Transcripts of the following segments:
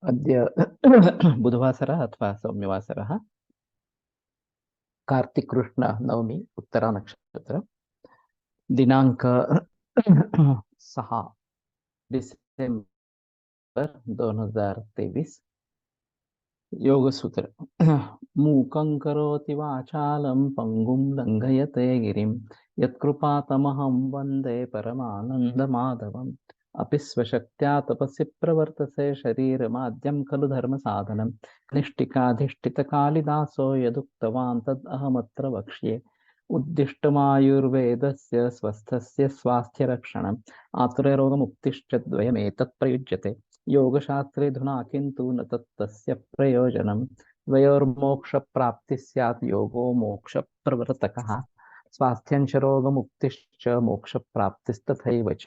अद्य बुधवासरः अथवा सौम्यवासरः, कार्तिकृष्ण नवमी, उत्तरानक्षत्र, दिनांक 6 डिसेंबर 2023। योगसूत्र। मूकं करोति वाचालं पंगुं लंघयते गिरिं यत्कृपातमहं वन्दे परमानन्दमाधवम्। अपि स्वशक्त्या तपसि प्रवर्तसे शरीरमाद्यं खलु धर्मसाधनं। निष्ठिकाधिष्ठितकालिदासो यदुक्तवान् तद् अहमत्र वक्ष्ये। उद्दिष्टमायुर्वेदस्य स्वस्थस्य स्वास्थ्यरक्षणम् आतुररोगमुक्तिश्च द्वयमेतत् प्रयुज्यते। योगशास्त्रे धुना किन्तु न तस्य प्रयोजनं। द्वयोर्मोक्षप्राप्तिः स्यात् योगो मोक्षप्रवर्तकः। स्वास्थ्यञ्च रोगमुक्तिश्च मोक्षप्राप्तिस्तथैव च।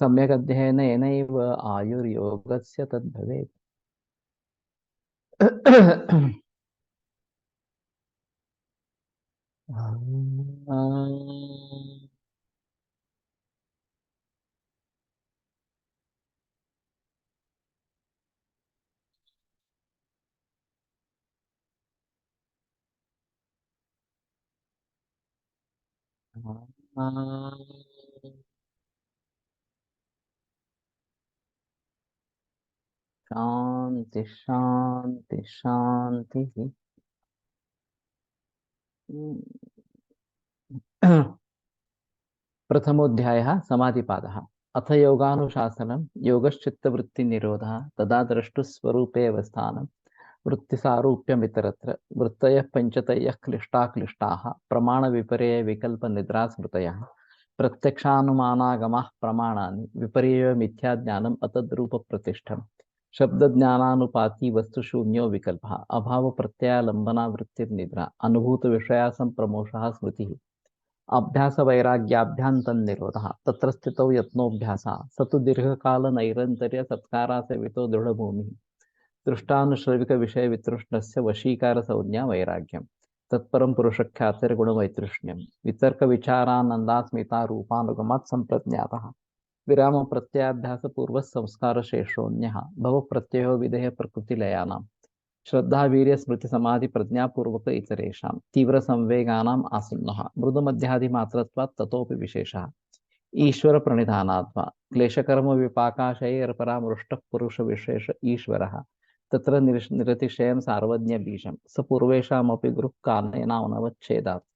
सम्यगध्ययनेनैव आयुर्योगस्य तद्भवेत्। शांति शांति शांति। प्रथमोऽध्यायः समाधिपादः। अथ योगानुशासनं योगश्चित्तवृत्तिनिरोधः तदा द्रष्टुस्वरूपे अवस्थानं वृत्तिसारूप्यमितरत्र। वृत्तयः पञ्चतयः क्लिष्टाः प्रमाणविपर्ययविकल्पनिद्रास्मृतयः प्रत्यक्षानुमानागमाः प्रमाणानि विपर्ययो मिथ्याज्ञानम् अतद्रूपप्रतिष्ठम्। शब्दज्ञानानुपाती वस्तुशून्यो विकल्पः अभावप्रत्ययालम्बना वृत्तिर्निद्रा अनुभूतविषयासम्प्रमोषः स्मृतिः। अभ्यासवैराग्याभ्यान्तन्निरोधः तत्र स्थितौ यत्नोऽभ्यासः स तु दीर्घकालनैरन्तर्यसत्कारासेवितो दृढभूमिः। दृष्टानुश्रविकविषयवितृष्णस्य वशीकारसंज्ञा वैराग्यम्। तत्परं पुरुषख्यातिर्गुणवैतृष्ण्यम्। वितर्कविचारानन्दास्मितारूपानुगमात् सम्प्रज्ञातः विरामप्रत्ययाभ्यासपूर्वः संस्कारशेषोऽन्यः भवप्रत्ययो विधेयः प्रकृतिलयानाम्। श्रद्धा वीर्य स्मृति समाधि प्रज्ञापूर्वक इतरेषां तीव्र संवेगानाम् आसन्नः मृदुमध्यादिमात्रत्वात् ततोपि विशेषः ईश्वर प्रणिधानात् वा क्लेशकर्म विपाकाशयैर्परामृष्टः पुरुष विशेष ईश्वरः तत्र निरतिशयं सार्वज्ञ बीजं स पूर्वेषामपि गुरुः कालेनावच्छेदात्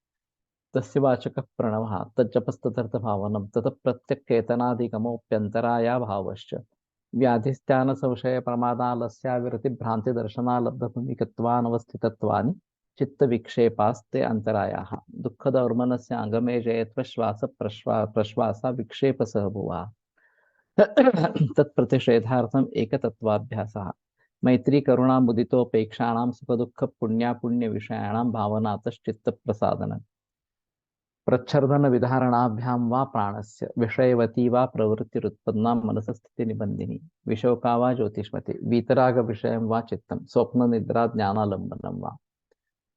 तस्य वाचकः प्रणवः तज्जपस्तदर्थभावनं ततः प्रत्यक्केतनादिगमोऽप्यन्तरायाभावश्च व्याधिस्त्यान संशय प्रमादालस्याविरतिभ्रान्तिदर्शनालब्धभूमिकत्वानवस्थितत्वानि चित्तविक्षेपास्ते अन्तरायाः दुःखदौर्मनस्य अङ्गमे जयत्व श्वास प्रश्वासा विक्षेपसह भुवः तत्प्रतिषेधार्थम् एकतत्वाभ्यासः मैत्री करुणा मुदितोपेक्षाणां सुखदुःख पुण्यापुण्यविषयाणां भावनातश्चित्तप्रसादनम्। प्रच्छर्दन विधारणाभ्यां वा प्राणस्य विषयवती वा प्रवृत्तिरुत्पन्ना मनसस्थितिनिबन्धिनी विशोका वा ज्योतिष्मति वीतराग विषयं वा चित्तं स्वप्ननिद्रा ज्ञानालम्बनं वा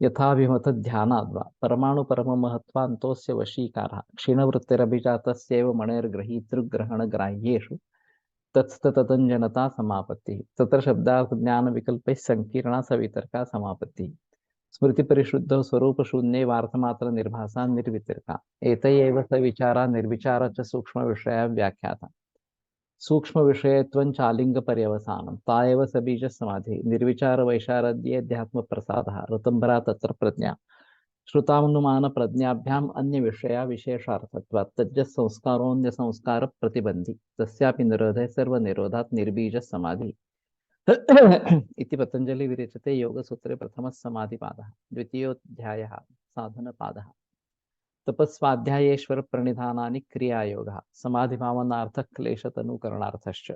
यथाभिमतध्यानाद् वा परमाणुपरममहत्त्वान्तोऽस्य वशीकारः क्षीणवृत्तिरभिजातस्यैव मणेर्गृहीतृग्रहणग्राह्येषु तत्स्तततञ्जनता समापत्तिः तत्र शब्दार्थज्ञानविकल्पैः सङ्कीर्णा सवितर्का समापत्तिः स्मृतिपरिशुद्धौ स्वरूपशून्यैवार्थमात्र निर्भासा निर्वितर्का एतयैव स विचारा निर्विचार च सूक्ष्मविषया व्याख्याता सूक्ष्मविषयत्वं चालिङ्गपर्यवसानं ता एव सबीजसमाधिः निर्विचारवैशारद्येऽध्यात्मप्रसादः ऋतंभरा तत्र प्रज्ञा श्रुतानुमानप्रज्ञाभ्याम् अन्यविषया विशेषार्थत्वात् तज्जसंस्कारोऽन्यसंस्कारप्रतिबन्धि तस्यापि निरोधे सर्वनिरोधात् निर्बीजसमाधिः इति पतंजलि विरचिते योगसूत्रे प्रथमः समाधिपादः। द्वितीयोऽध्यायः साधनपादः। तपस्वाध्यायेश्वर प्रणिधानानि क्रियायोगः समाधिभावनार्थः क्लेशतनुकरणार्थश्च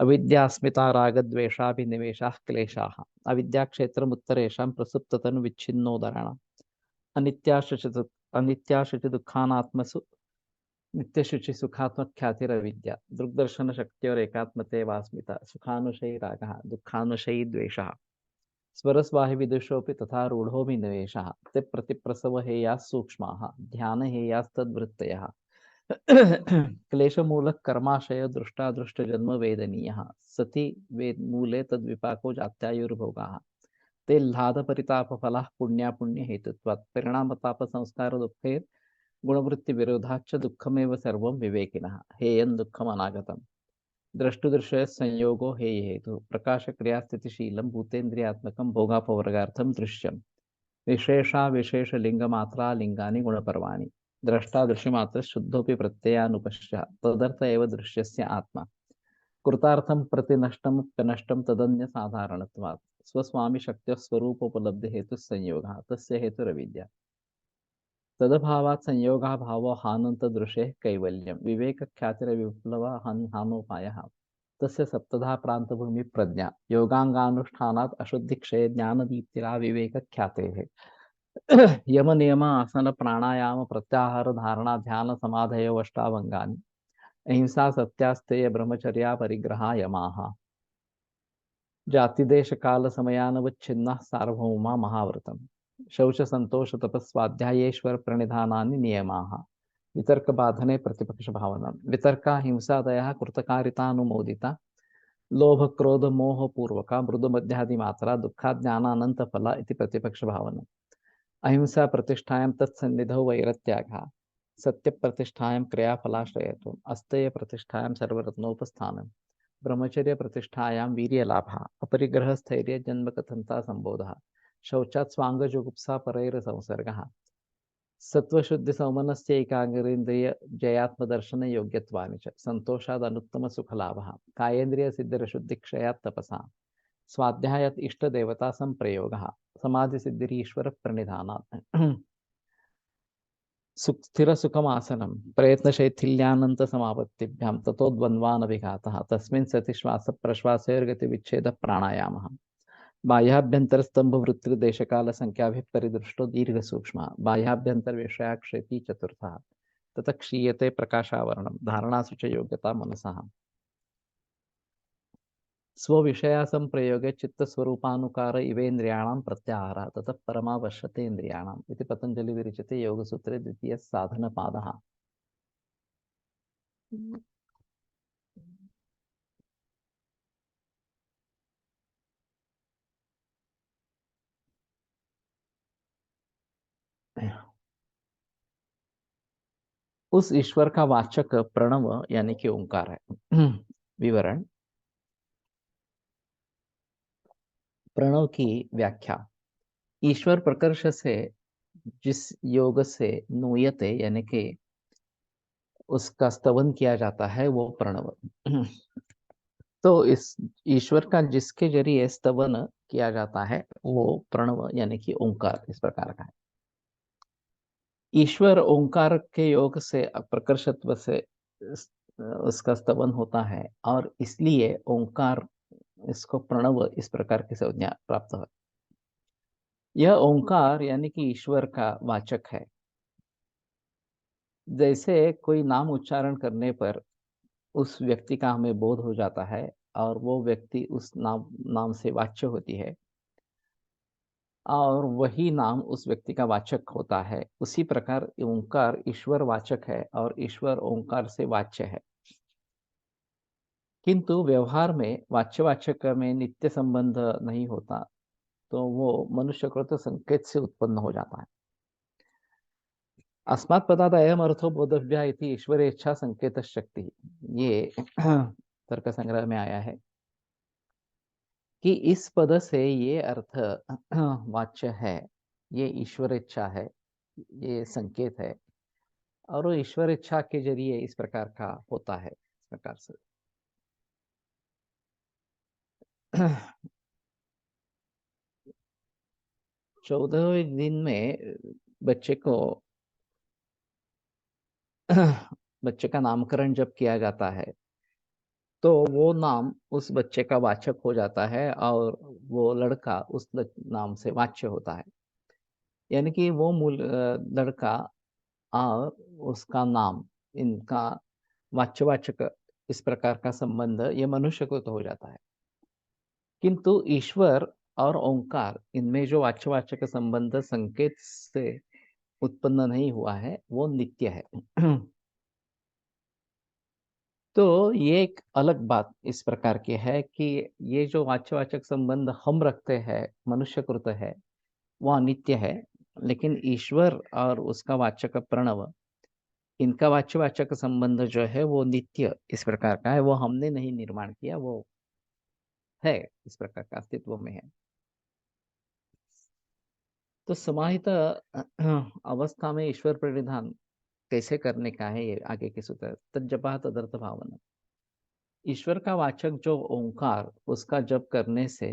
अविद्यास्मिता रागद्वेषाभिनिवेशाः क्लेशाः अविद्याक्षेत्रमुत्तरेषां प्रसुप्ततनुविच्छिन्नोदराणाम् अनित्याशुचि दुःखानात्मसु नित्यशुचि सुखात्मख्यातिरविद्या दृग्दर्शनशक्त्योरेकात्मते वास्मिता सुखानुशयी रागः दुःखानुशयी द्वेषः स्वरस्वाहि विदुषोऽपि तथा रूढोऽभिनिवेशः ते प्रतिप्रसव हेयाः सूक्ष्माः ध्यानहेयास्तद्वृत्तयः क्लेशमूलः कर्माशय दृष्टादृष्ट जन्म वेदनीयः सति वेद मूले तद्विपाको जात्यायुर्भोगाः ते ह्लाद परिताप फलाः पुण्य हेतुत्वात् परिणामताप संस्कार दुःखे गुणवृत्ति विरोधाच्च दुःखमेव सर्वं विवेकिनः हेयं दुःखम् अनागतम् द्रष्टुदृश्य संयोगो हेय हेतु प्रकाश क्रिया स्थितिशीलं भूतेन्द्रियात्मकं भोगापवर्गार्थं दृश्यम् विशेषा विशेष लिंग मात्रा लिंगानि गुणपर्वाणि द्रष्टा दृश्यमात्र शुद्धोपि प्रत्ययानुपश्य तदर्थ एव दृश्यस्य आत्मा कृतार्थं प्रति नष्टं नष्टं तदन्य साधारणत्वात् स्वस्वामी शक्त्या स्वरूपोपलब्धि हेतु संयोगः तस्य हेतुरविद्या तदभावात् संयोगः भावो हानंत दृशे कैवल्यं विवेक ख्यातिर विप्लव हानोपायः तस्य सप्तधा प्रांतभूमि प्रज्ञा योगांगानुष्ठानात् अशुद्धि क्षय ज्ञान दीप्तिरा विवेक ख्यातेः यम नियम आसन प्राणायाम प्रत्याहार धारणा ध्यान समाधयो अष्टावंगानि अहिंसा सत्यास्तेय ब्रह्मचर्या परिग्रहा यमाः जाति देश काल समयानवच्छिन्नः सार्वभौमा महाव्रतम् शौच संतोष तपस्वाध्यायेश्वर प्रणिधानानि नियमाः वितर्क बाधने प्रतिपक्ष भावना वितर्का हिंसादयः कृतकारितानुमोदिता लोभ क्रोध मोह पूर्वका मृदु मध्यादि मात्रा दुःखा ज्ञानानंत फला इति प्रतिपक्ष भावना अहिंसा प्रतिष्ठायां तत्सन्निधौ वैरत्यागः सत्य प्रतिष्ठायां क्रियाफलाश्रयत्वम् अस्तेय प्रतिष्ठायां सर्वरत्नोपस्थानम् ब्रह्मचर्य प्रतिष्ठायां वीर्यलाभः अपरिग्रह स्थैर्य जन्म कथनता संबोधः शौचात् स्वांगजुगुप्सा परैर संसर्गः सत्वशुद्धि सौमनस्य एकाग्रेन्द्रिय जयात्मदर्शन योग्यत्वानि च संतोषाद अनुत्तम सुखलाभः कायेन्द्रिय सिद्धिरशुद्धि क्षयात् तपसा स्वाध्यायात् इष्ट देवता संप्रयोगः समाधि सिद्धिरीश्वर प्रणिधानात् स्थिर सुखमासनं प्रयत्न शैथिल्यानंत समापत्तिभ्यां ततोद्वन्द्वानभिघातः तस्मिन् सति श्वास प्रश्वासयोर्गति विच्छेद प्राणायामः बाह्याभ्यंतरस्तंभ वृत्तिर्देशकाल संख्याभिपरिदृष्टो दीर्घ सूक्ष्म बाह्याभ्यंतर विषयाक्षेपी चतुर्थः ततः क्षीयते प्रकाशावरणं धारणासु च योग्यता मनसः स्वविषया संप्रयोगे चित्तस्वरूपानुकार इवेन्द्रियाणां प्रत्याहारः ततः परमावश्यते इन्द्रियाणाम् इति पतंजलि विरचिते योगसूत्रे द्वितीयः साधनपादः उस ईश्वर का वाचक प्रणव यानी कि ओंकार है विवरण प्रणव की व्याख्या ईश्वर प्रकर्ष से जिस योग से नूयते यानी कि उसका स्तवन किया जाता है वो प्रणव तो इस ईश्वर का जिसके जरिए स्तवन किया जाता है वो प्रणव यानी कि ओंकार इस प्रकार का है ईश्वर ओंकार के योग से प्रकर्षत्व से उसका स्तवन होता है और इसलिए ओंकार इसको प्रणव इस प्रकार की संज्ञा प्राप्त है यह ओंकार यानी कि ईश्वर का वाचक है जैसे कोई नाम उच्चारण करने पर उस व्यक्ति का हमें बोध हो जाता है और वो व्यक्ति उस नाम से वाच्य होती है और वही नाम उस व्यक्ति का वाचक होता है उसी प्रकार ओंकार ईश्वर वाचक है और ईश्वर ओंकार से वाच्य है किंतु व्यवहार में वाच्य में नित्य संबंध नहीं होता तो वो मनुष्यकृत संकेत से उत्पन्न हो जाता है अस्मात् पदात् अयम अर्थो बोधव्या इति ईश्वरे इच्छा संकेत शक्ति ये तर्क संग्रह में आया है कि इस पद से ये अर्थ वाच्य है ये ईश्वर इच्छा है ये संकेत है और वो ईश्वर इच्छा के जरिए इस प्रकार का होता है इस प्रकार से 14वें दिन में बच्चे को बच्चे का नामकरण जब किया जाता है तो वो नाम उस बच्चे का वाचक हो जाता है और वो लड़का उस नाम से वाच्य होता है यानी कि वो मूल लड़का और उसका नाम इनका वाच्यवाचक इस प्रकार का संबंध ये मनुष्य को तो हो जाता है किंतु ईश्वर और ओंकार इनमें जो वाच्यवाचक संबंध संकेत से उत्पन्न नहीं हुआ है वो नित्य है तो ये एक अलग बात इस प्रकार की है कि ये जो वाच्यवाचक संबंध हम रखते हैं, मनुष्यकृत है, वो अनित्य है। लेकिन ईश्वर और उसका वाचक प्रणव, इनका वाच्यवाचक संबंध जो है वो नित्य इस प्रकार का है, वो हमने नहीं निर्माण किया, वो है, इस प्रकार का अस्तित्व में है। तो समाहित अवस्था में ईश्वर प्रणिधान कैसे करने का है, ये आगे के सूत्र। तज्जपा तदर्थ भावना, ईश्वर का वाचक जो ओंकार, उसका जप करने से,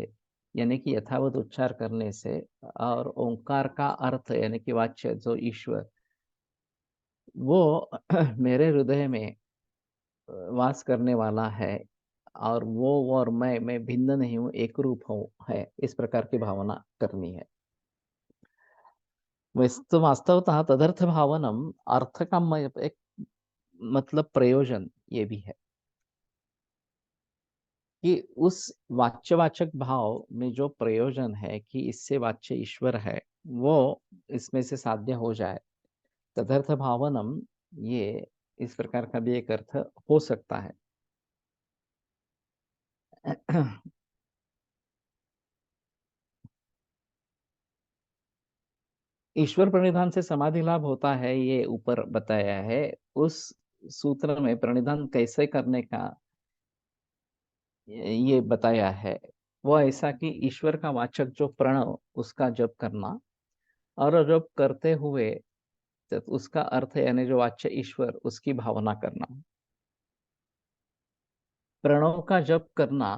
यानी कि यथावत उच्चार करने से, और ओंकार का अर्थ यानी कि वाच्य जो ईश्वर, वो मेरे हृदय में वास करने वाला है, और वो और मैं भिन्न नहीं हूँ, एक रूप हूँ, है, इस प्रकार की भावना करनी है। वस्तु वास्तवतः तदर्थ भावनम, अर्थ का एक मतलब प्रयोजन ये भी है कि उस वाच्यवाचक भाव में जो प्रयोजन है कि इससे वाच्य ईश्वर है, वो इसमें से साध्य हो जाए। तदर्थ भावनम, ये इस प्रकार का भी एक अर्थ हो सकता है। ईश्वर प्रणिधान से समाधि लाभ होता है, ये ऊपर बताया है। उस सूत्र में प्रणिधान कैसे करने का ये बताया है। वो ऐसा कि ईश्वर का वाचक जो प्रणव, उसका जप करना, और जप करते हुए तो उसका अर्थ यानी जो वाच्य ईश्वर, उसकी भावना करना। प्रणव का जप करना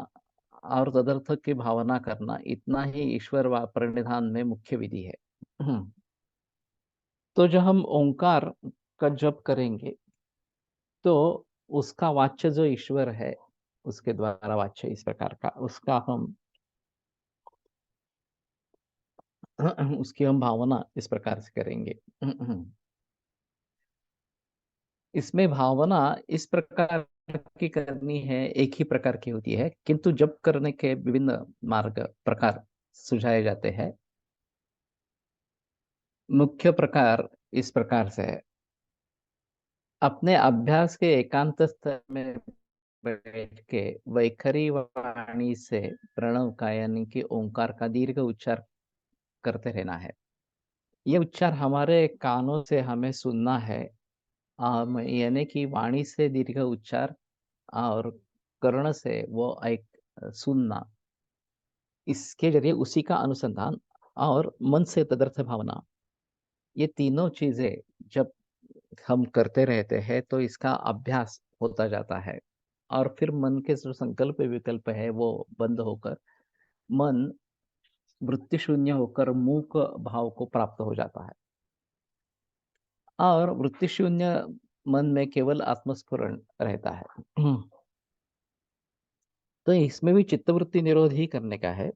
और तदर्थ की भावना करना, इतना ही ईश्वर व प्रणिधान में मुख्य विधि है। तो जब हम ओंकार का जप करेंगे, तो उसका वाच्य जो ईश्वर है, उसके द्वारा वाच्य इस प्रकार का, उसका हम उसकी हम भावना इस प्रकार से करेंगे। इसमें भावना इस प्रकार की करनी है, एक ही प्रकार की होती है, किंतु जप करने के विभिन्न मार्ग प्रकार सुझाए जाते हैं। मुख्य प्रकार इस प्रकार से है। अपने अभ्यास के एकांत स्तर में बैठ के वैखरी वाणी से प्रणव का यानी कि ओंकार का दीर्घ उच्चार करते रहना है। ये उच्चार हमारे कानों से हमें सुनना है, यानी कि वाणी से दीर्घ उच्चार, और कर्ण से वो एक सुनना, इसके जरिए उसी का अनुसंधान, और मन से तदर्थ भावना, ये तीनों चीजें जब हम करते रहते हैं तो इसका अभ्यास होता जाता है, और फिर मन के जो संकल्प विकल्प है वो बंद होकर मन वृत्ति शून्य होकर मूक भाव को प्राप्त हो जाता है, और वृत्ति शून्य मन में केवल आत्मस्फुरण रहता है। तो इसमें भी चित्तवृत्ति निरोध ही करने का है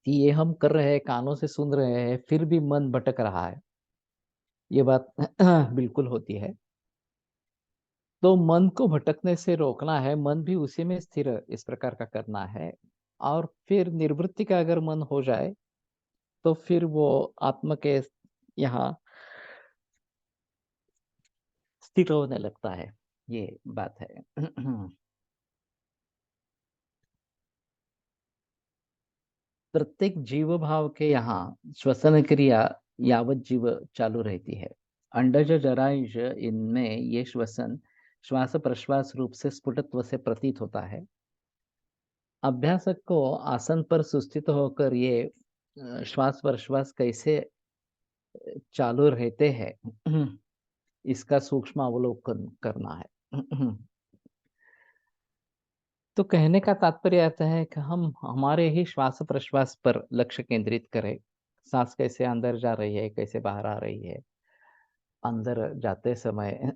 कि ये हम कर रहे हैं, कानों से सुन रहे हैं, फिर भी मन भटक रहा है, ये बात बिल्कुल होती है। तो मन को भटकने से रोकना है, मन भी उसी में स्थिर इस प्रकार का करना है, और फिर निर्वृत्ति का अगर मन हो जाए, तो फिर वो आत्मा के यहाँ स्थिर होने लगता है, ये बात है। प्रत्येक जीव भाव के यहाँ श्वसन क्रिया यावत जीव चालू रहती है। अंडज जरायुज, इनमें ये श्वसन श्वास प्रश्वास रूप से स्फुटत्व से प्रतीत होता है। अभ्यासक को आसन पर सुस्थित होकर ये श्वास प्रश्वास कैसे चालू रहते हैं, इसका सूक्ष्म अवलोकन करना है। तो कहने का तात्पर्य आता है कि हम हमारे ही श्वास प्रश्वास पर लक्ष्य केंद्रित करें। सांस कैसे अंदर जा रही है, कैसे बाहर आ रही है, अंदर जाते समय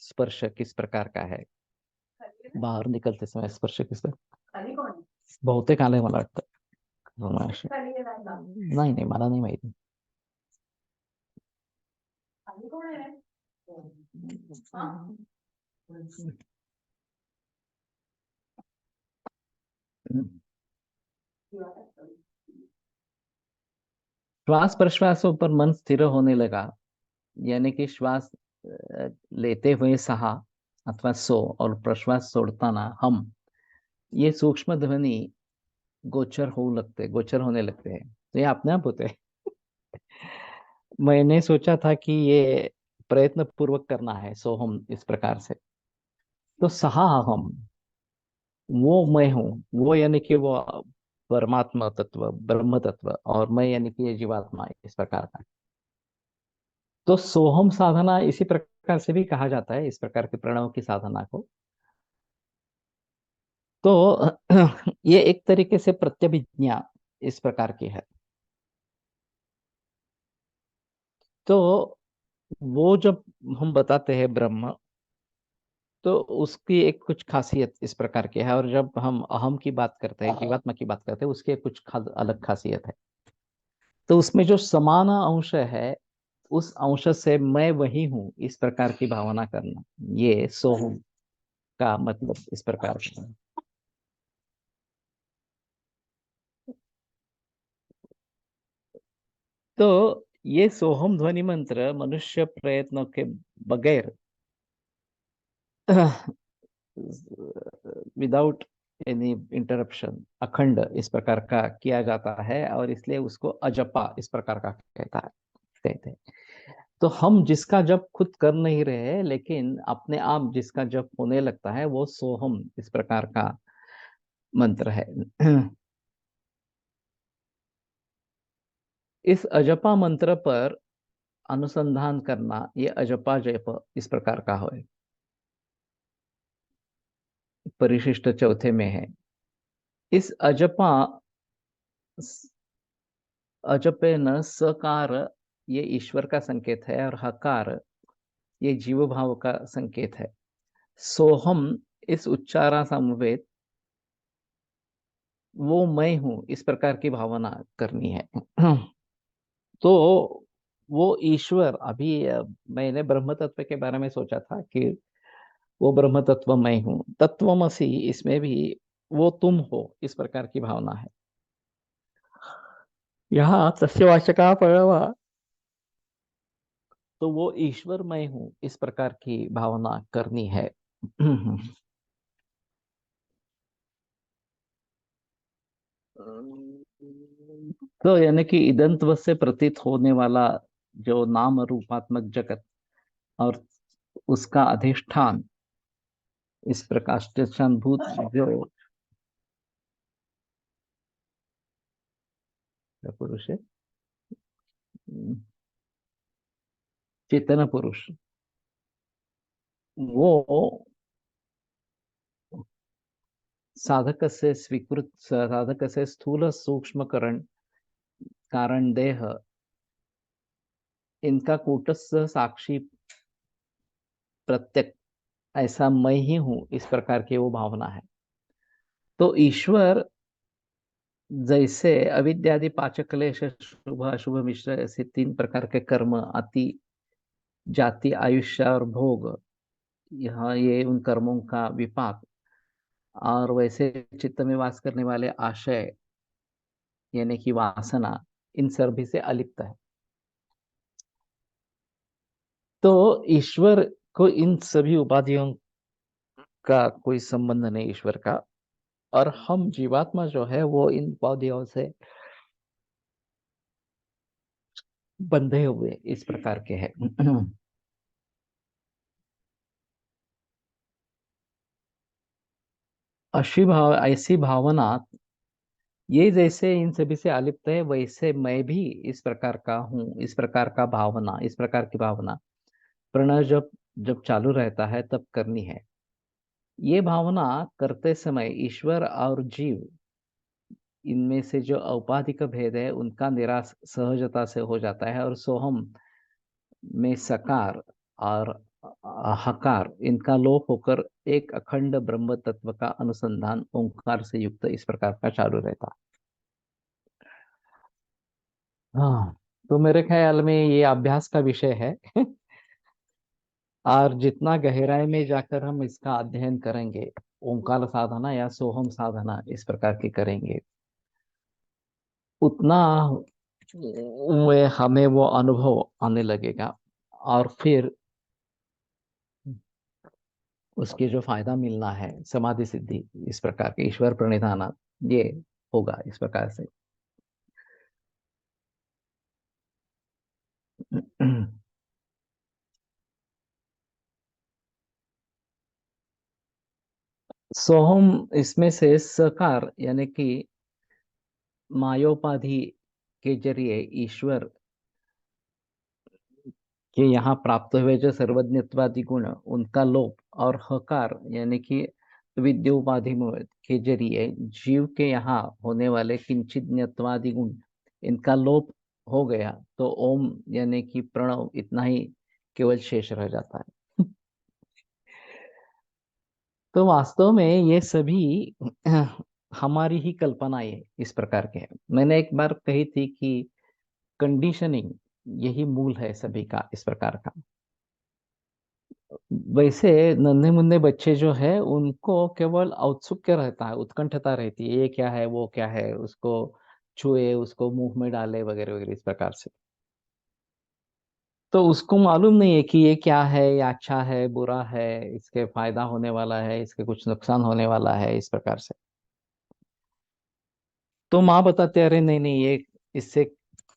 स्पर्श किस प्रकार का है, बाहर निकलते समय स्पर्श किस प्रकार, बहुतेक आलंय मला वाटतं. नाही नाही मला नाही माहिती. श्वास प्रश्वासों पर मन स्थिर होने लगा, यानी कि श्वास लेते हुए सहा अथवा सो और प्रश्वास सोडताना हम, ये सूक्ष्म ध्वनि गोचर होने लगते हैं, तो ये अपने आप होते हैं। मैंने सोचा था कि ये प्रयत्न पूर्वक करना है सोहम इस प्रकार से। तो सहा हम, वो मैं हूँ, वो यानी कि वो परमात्मा तत्व, ब्रह्म तत्व, और मैं यानी कि ये जीवात्मा, इस प्रकार का। तो सोहम साधना इसी प्रकार से भी कहा जाता है, इस प्रकार के प्रणव की साधना को। तो ये एक तरीके से प्रत्यभिज्ञा इस प्रकार की है। तो वो जब हम बताते हैं ब्रह्म, तो उसकी एक कुछ खासियत इस प्रकार की है, और जब हम अहम की बात करते हैं, जीवात्मा की बात करते हैं, उसकी कुछ अलग खासियत है। तो उसमें जो समान अंश है, उस अंश से मैं वही हूँ, इस प्रकार की भावना करना, ये सोहम का मतलब इस प्रकार का है। तो ये सोहम ध्वनि मंत्र मनुष्य प्रयत्नों के बगैर, विदाउट एनी इंटरप्शन, अखंड इस प्रकार का किया जाता है, और इसलिए उसको अजपा इस प्रकार का कहते हैं। तो हम जिसका जप खुद कर नहीं रहे, लेकिन अपने आप जिसका जप होने लगता है, वो सोहम इस प्रकार का मंत्र है। इस अजपा मंत्र पर अनुसंधान करना, ये अजपा जप इस प्रकार का है, परिशिष्ट चौथे में है। इस अजपा, अजपे न सकार, ये ईश्वर का संकेत है, और हकार ये जीव भाव का संकेत है। सोहम, इस उच्चारा समवेत वो मैं हूं, इस प्रकार की भावना करनी है। तो वो ईश्वर, अभी मैंने ब्रह्म तत्व के बारे में सोचा था कि वो ब्रह्म तत्व मैं हूँ, तत्वमसि, इसमें भी वो तुम हो, इस प्रकार की भावना है। यहाँ तस्यवाचका पड़वा, तो वो ईश्वर मैं हूँ, इस प्रकार की भावना करनी है। तो यानी कि इदंत्व से प्रतीत होने वाला जो नाम रूपात्मक जगत, और उसका अधिष्ठान, इस प्रकाशान भूत जो क्या पुरुष है, चेतन पुरुष, वो साधक से स्वीकृत, साधक से स्थूल सूक्ष्म करण कारण देह, इनका कूटस्थ साक्षी प्रत्यक, ऐसा मैं ही हूं, इस प्रकार की वो भावना है। तो ईश्वर जैसे अविद्यादि पाचक क्लेश शुभ अशुभ मिश्र, ऐसे तीन प्रकार के कर्म, अति, जाति, आयुष्य और भोग, यहाँ ये उन कर्मों का विपाक, और वैसे चित्त में वास करने वाले आशय यानी कि वासना, इन सभी से अलिप्त है। तो ईश्वर को इन सभी उपाधियों का कोई संबंध नहीं, ईश्वर का। और हम जीवात्मा जो है, वो इन उपाधियों से बंधे हुए इस प्रकार के हैं। ऐसी भावना, ये जैसे इन सभी से अलिप्त है, वैसे मैं भी इस प्रकार का हूँ, इस प्रकार का भावना, इस प्रकार की भावना प्रणव जब जब चालू रहता है तब करनी है। ये भावना करते समय ईश्वर और जीव, इनमें से जो औपाधिक भेद है, उनका निराश सहजता से हो जाता है, और सोहम में सकार और हकार, इनका लोप होकर एक अखंड ब्रह्म तत्व का अनुसंधान ओंकार से युक्त इस प्रकार का चालू रहता। हाँ, तो मेरे ख्याल में ये अभ्यास का विषय है। और जितना गहराई में जाकर हम इसका अध्ययन करेंगे, ओंकार साधना या सोहम साधना इस प्रकार की करेंगे, उतना में हमें वो अनुभव आने लगेगा। और फिर उसके जो फायदा मिलना है, समाधि सिद्धि, इस प्रकार के ईश्वर प्रणिधान, ये होगा इस प्रकार से। सोहम इसमें से सकार यानी कि मायोपाधि के जरिए ईश्वर के यहाँ प्राप्त हुए जो सर्वज्ञत्वादि गुण, उनका लोप, और हकार यानी कि विद्योपाधि के जरिए जीव के यहाँ होने वाले किंचित ज्ञत्वादि गुण, इनका लोप हो गया तो ओम यानी कि प्रणव इतना ही केवल शेष रह जाता है। तो वास्तव में ये सभी हमारी ही कल्पनाएं इस प्रकार के हैं। मैंने एक बार कही थी कि कंडीशनिंग यही मूल है सभी का इस प्रकार का। वैसे नन्हे मुन्ने बच्चे जो है उनको केवल औत्सुक्य रहता है, उत्कंठता रहती है, ये क्या है वो क्या है, उसको छुए, उसको मुंह में डाले, वगैरह वगैरह इस प्रकार से। तो उसको मालूम नहीं है कि ये क्या है, ये अच्छा है बुरा है, इसके फायदा होने वाला है, इसके कुछ नुकसान होने वाला है, इस प्रकार से। तो माँ बताते अरे नहीं नहीं, ये इससे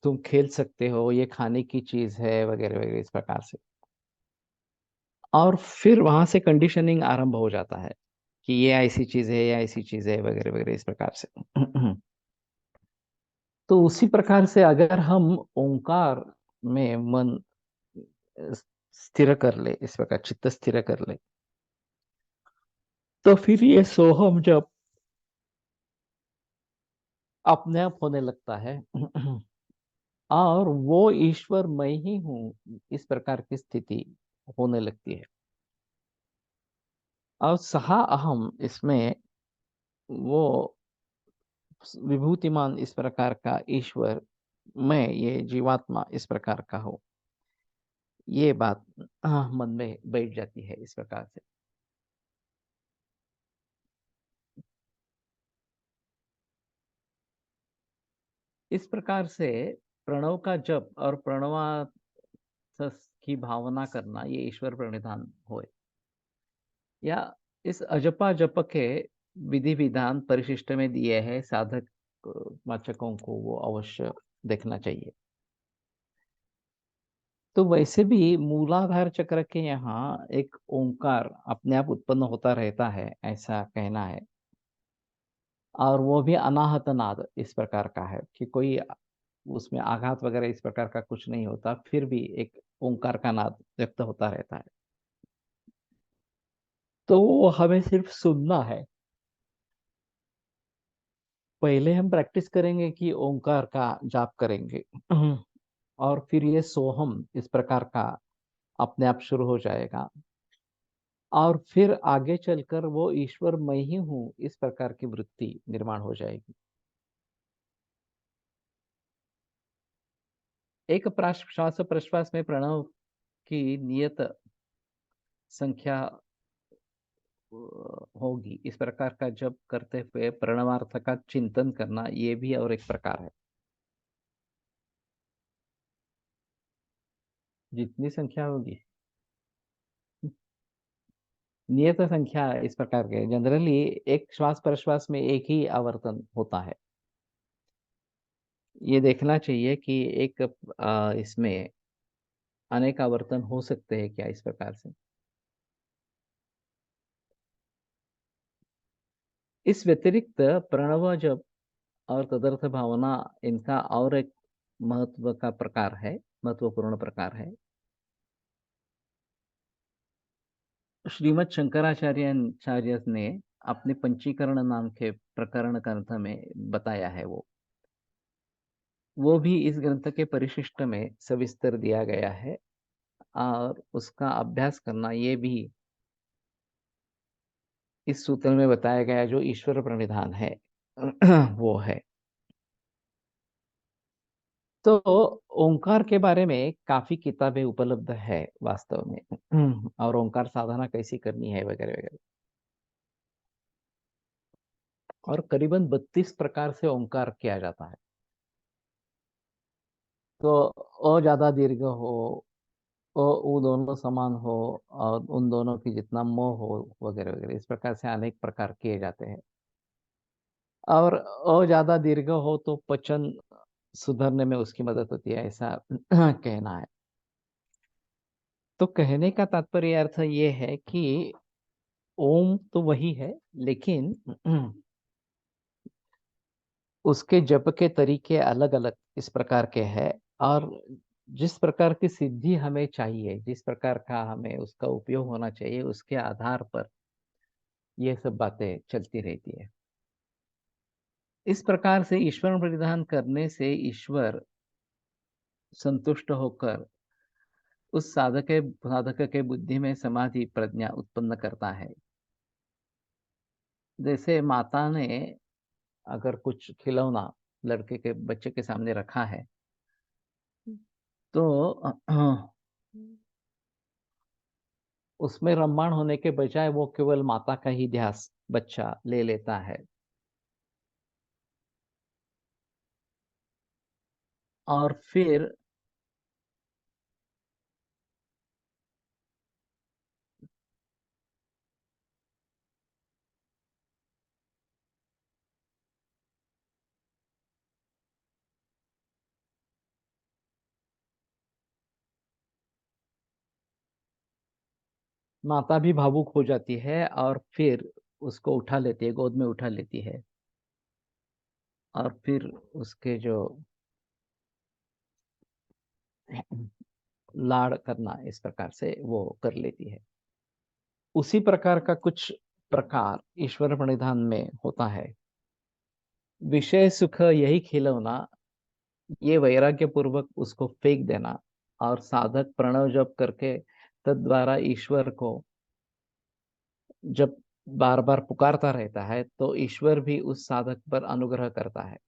तुम खेल सकते हो, ये खाने की चीज है, वगैरह वगैरह इस प्रकार से। और फिर वहां से कंडीशनिंग आरंभ हो जाता है कि ये ऐसी चीज है, ये ऐसी चीज है, वगैरह वगैरह इस प्रकार से। तो उसी प्रकार से अगर हम ओंकार में मन स्थिर कर ले, इस प्रकार चित्त स्थिर कर ले, तो फिर ये सोहम जब अपने आप होने लगता है, और वो ईश्वर मैं ही हूँ, इस प्रकार की स्थिति होने लगती है। और सहा अहम इसमें वो विभूतिमान इस प्रकार का ईश्वर, मैं ये जीवात्मा इस प्रकार का हो, ये बात मन में बैठ जाती है इस प्रकार से। इस प्रकार से प्रणव का जप और प्रणवास की भावना करना, ये ईश्वर प्रणिधान हो, या इस अजपा जप के विधि विधान परिशिष्ट में दिए हैं, साधक वाचकों को वो अवश्य देखना चाहिए। तो वैसे भी मूलाधार चक्र के यहाँ एक ओंकार अपने आप उत्पन्न होता रहता है, ऐसा कहना है। और वो भी अनाहत नाद इस प्रकार का है कि कोई उसमें आघात वगैरह इस प्रकार का कुछ नहीं होता, फिर भी एक ओंकार का नाद व्यक्त होता रहता है। तो वो हमें सिर्फ सुनना है। पहले हम प्रैक्टिस करेंगे कि ओंकार का जाप करेंगे, और फिर ये सोहम इस प्रकार का अपने आप शुरू हो जाएगा, और फिर आगे चलकर वो ईश्वर मैं ही हूँ इस प्रकार की वृत्ति निर्माण हो जाएगी। एक श्वास प्रश्वास में प्रणव की नियत संख्या होगी, इस प्रकार का जब करते हुए प्रणवार्थ का चिंतन करना, ये भी और एक प्रकार है। जितनी संख्या होगी, नियत संख्या इस प्रकार के जनरली एक श्वास प्रश्वास में एक ही आवर्तन होता है। ये देखना चाहिए कि एक इसमें अनेक आवर्तन हो सकते हैं क्या, इस प्रकार से। इस व्यतिरिक्त प्रणव जप और तदर्थ भावना, इनका और एक महत्व का प्रकार है, महत्वपूर्ण प्रकार है। श्रीमद शंकराचार्य ने अपने पंचीकरण नाम के प्रकरण ग्रंथ में बताया है, वो भी इस ग्रंथ के परिशिष्ट में सविस्तर दिया गया है, और उसका अभ्यास करना ये भी इस सूत्र में बताया गया जो ईश्वर प्रणिधान है, वो है। तो ओंकार के बारे में काफी किताबें उपलब्ध है वास्तव में, और ओंकार साधना कैसी करनी है, वगैरह वगैरह। और करीबन 32 प्रकार से ओंकार किया जाता है। तो ज्यादा दीर्घ हो, वो दोनों समान हो और उन दोनों की जितना मोह हो वगैरह वगैरह, इस प्रकार से अनेक प्रकार किए जाते हैं। और ज्यादा दीर्घ हो तो पचन सुधरने में उसकी मदद होती है, ऐसा कहना है। तो कहने का तात्पर्य अर्थ ये है कि ओम तो वही है, लेकिन उसके जप के तरीके अलग अलग इस प्रकार के हैं। और जिस प्रकार की सिद्धि हमें चाहिए, जिस प्रकार का हमें उसका उपयोग होना चाहिए, उसके आधार पर ये सब बातें चलती रहती है। इस प्रकार से ईश्वर परिधान करने से ईश्वर संतुष्ट होकर उस साधक के बुद्धि में समाधि प्रज्ञा उत्पन्न करता है। जैसे माता ने अगर कुछ खिलौना लड़के के बच्चे के सामने रखा है, तो उसमें रम्माण होने के बजाय वो केवल माता का ही ध्यास बच्चा ले लेता है। और फिर माता भी भावुक हो जाती है और फिर उसको उठा लेती है, गोद में उठा लेती है। और फिर उसके जो लाड़ करना, इस प्रकार से वो कर लेती है। उसी प्रकार का कुछ प्रकार ईश्वर प्रणिधान में होता है। विषय सुख यही खिलौना, ये वैराग्य पूर्वक उसको फेंक देना और साधक प्रणव जप करके तद्वारा ईश्वर को जब बार बार पुकारता रहता है, तो ईश्वर भी उस साधक पर अनुग्रह करता है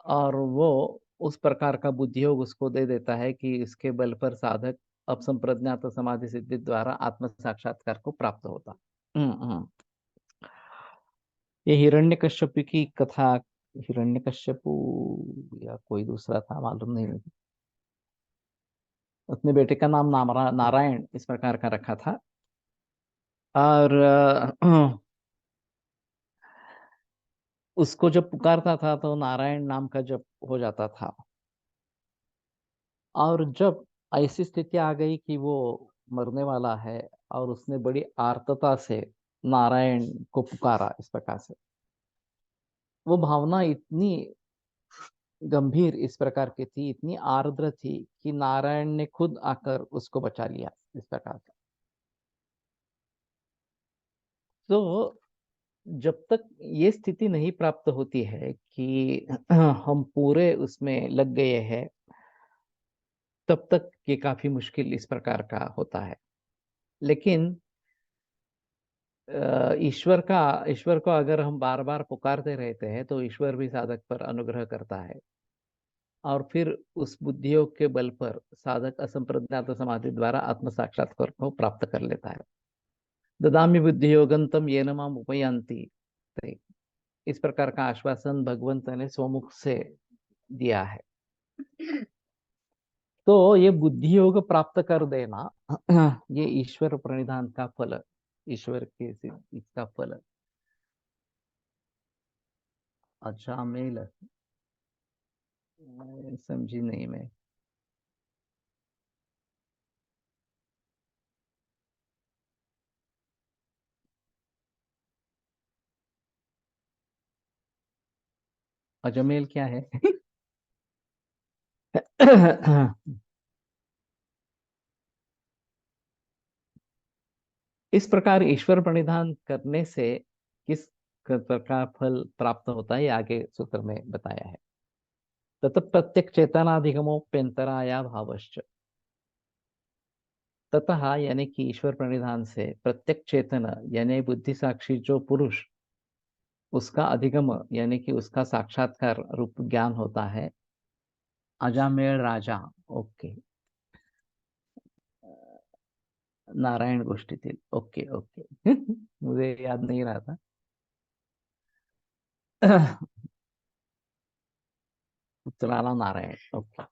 और वो उस प्रकार का बुद्धियोग उसको दे देता है कि इसके बल पर साधक अपसंप्रज्ञात समाधि सिद्धि द्वारा आत्म साक्षात्कार को प्राप्त होता। हम्म। ये हिरण्यकश्यप की कथा, हिरण्यकश्यपु या कोई दूसरा था मालूम नहीं मुझे, अपने बेटे का नाम नारायण इस प्रकार का रखा था। और उसको जब पुकारता था तो नारायण नाम का जप हो जाता था। और जब ऐसी स्थिति आ गई कि वो मरने वाला है और उसने बड़ी आर्तता से नारायण को पुकारा इस प्रकार से, वो भावना इतनी गंभीर इस प्रकार की थी, इतनी आर्द्र थी कि नारायण ने खुद आकर उसको बचा लिया इस प्रकार से। तो जब तक ये स्थिति नहीं प्राप्त होती है कि हम पूरे उसमें लग गए हैं, तब तक ये काफी मुश्किल इस प्रकार का होता है। लेकिन ईश्वर को अगर हम बार बार पुकारते रहते हैं, तो ईश्वर भी साधक पर अनुग्रह करता है और फिर उस बुद्धियोग के बल पर साधक असंप्रज्ञात समाधि द्वारा आत्म साक्षात्कार को प्राप्त कर लेता है। ददामि बुद्धियोगंतम येन माम उपयांति, तो इस प्रकार का आश्वासन भगवंत ने स्वमुख से दिया है। तो ये बुद्धि योग प्राप्त कर देना, ये ईश्वर प्रणिधान का फल, ईश्वर के इसका फल। अच्छा मेल, समझी नहीं मैं। अजमेल क्या है? इस प्रकार ईश्वर प्रणिधान करने से किस प्रकार फल प्राप्त होता है, ये आगे सूत्र में बताया है। तत प्रत्यक चेतनाधिगमोप्यंतराया भावश्च, ततः यानी कि ईश्वर प्रणिधान से प्रत्येक चेतन यानी बुद्धि साक्षी जो पुरुष, उसका अधिगम यानी कि उसका साक्षात्कार रूप ज्ञान होता है। अजामेळ राजा, ओके, नारायण गोष्टीतील, ओके ओके। मुझे याद नहीं रहा था। उत्तराला नारायण, ओके।